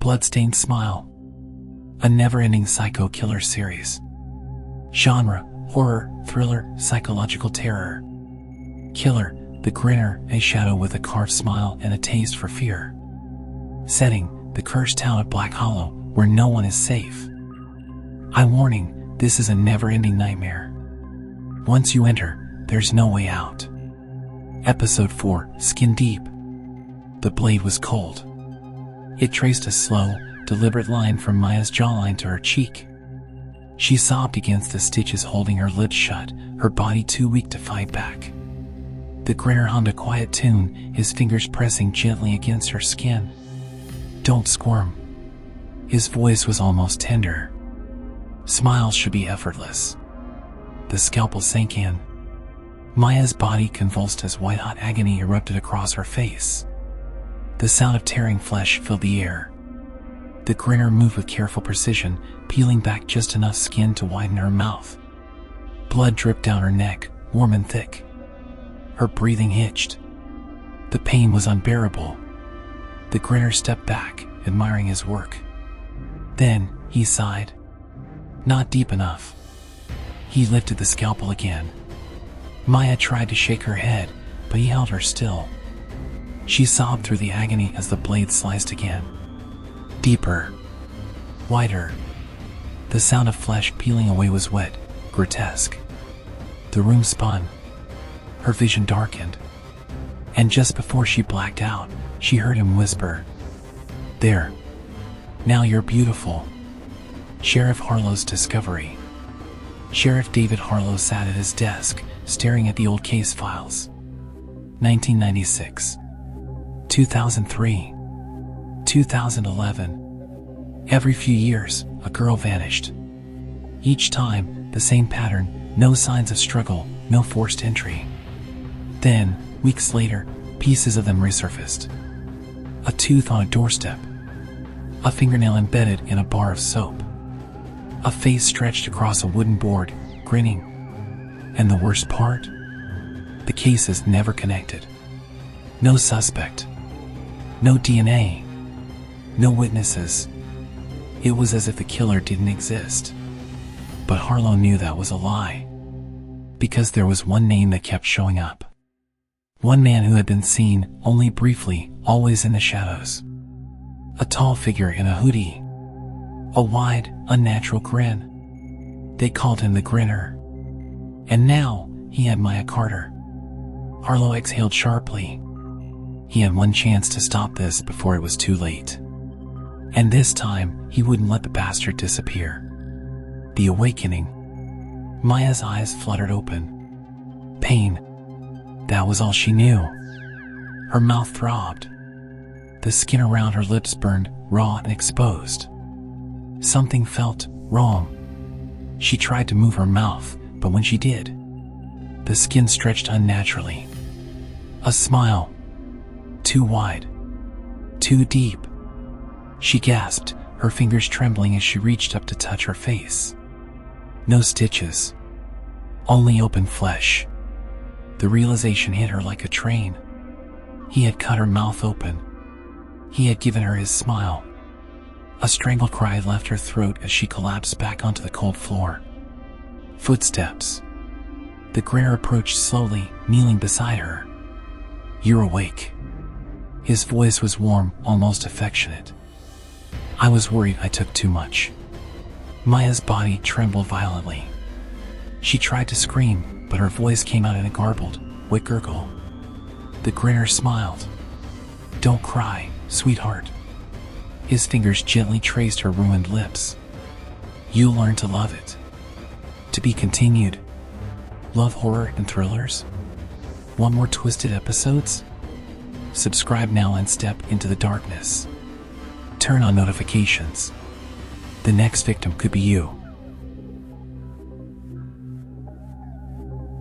Bloodstained Smile. A never-ending psycho killer series. Genre: horror, thriller, psychological terror. Killer: the grinner, a shadow with a carved smile and a taste for fear. Setting: the cursed town of Black Hollow, where no one is safe. Eye warning: this is a never-ending nightmare. Once you enter, there's no way out. Episode 4, Skin Deep. The blade was cold. It traced a slow, deliberate line from Maya's jawline to her cheek. She sobbed against the stitches, holding her lips shut, her body too weak to fight back. The grinner hummed a quiet tune, his fingers pressing gently against her skin. "Don't squirm." His voice was almost tender. Smiles should be effortless. The scalpel sank in. Maya's body convulsed as white-hot agony erupted across her face. The sound of tearing flesh filled the air. The grinner moved with careful precision, peeling back just enough skin to widen her mouth. Blood dripped down her neck, warm and thick. Her breathing hitched. The pain was unbearable. The grinner stepped back, admiring his work. Then, he sighed. Not deep enough. He lifted the scalpel again. Maya tried to shake her head, but he held her still. She sobbed through the agony as the blade sliced again. Deeper. Wider. The sound of flesh peeling away was wet, grotesque. The room spun. Her vision darkened. And just before she blacked out, she heard him whisper, "There. Now you're beautiful." Sheriff Harlow's discovery. Sheriff David Harlow sat at his desk, staring at the old case files. 1996. 2003. 2011. Every few years, a girl vanished. Each time, the same pattern: no signs of struggle, no forced entry. Then, weeks later, pieces of them resurfaced. A tooth on a doorstep. A fingernail embedded in a bar of soap. A face stretched across a wooden board, grinning. And the worst part? The cases never connected. No suspect. No DNA. No witnesses. It was as if the killer didn't exist. But Harlow knew that was a lie. Because there was one name that kept showing up. One man who had been seen, only briefly, always in the shadows. A tall figure in a hoodie. A wide, unnatural grin. They called him the Grinner. And now, he had Maya Carter. Harlow exhaled sharply. He had one chance to stop this before it was too late. And this time, he wouldn't let the bastard disappear. The awakening. Maya's eyes fluttered open. Pain. That was all she knew. Her mouth throbbed. The skin around her lips burned, raw and exposed. Something felt wrong. She tried to move her mouth, but when she did, the skin stretched unnaturally. A smile. Too wide. Too deep. She gasped, her fingers trembling as she reached up to touch her face. No stitches. Only open flesh. The realization hit her like a train. He had cut her mouth open. He had given her his smile. A strangled cry left her throat as she collapsed back onto the cold floor. Footsteps. The Grinner approached slowly, kneeling beside her. "You're awake." His voice was warm, almost affectionate. "I was worried I took too much." Maya's body trembled violently. She tried to scream, but her voice came out in a garbled, weak gurgle. The Grinner smiled. "Don't cry, sweetheart." His fingers gently traced her ruined lips. "You'll learn to love it." To be continued. Love horror and thrillers? Want more twisted episodes? Subscribe now and step into the darkness. Turn on notifications. The next victim could be you.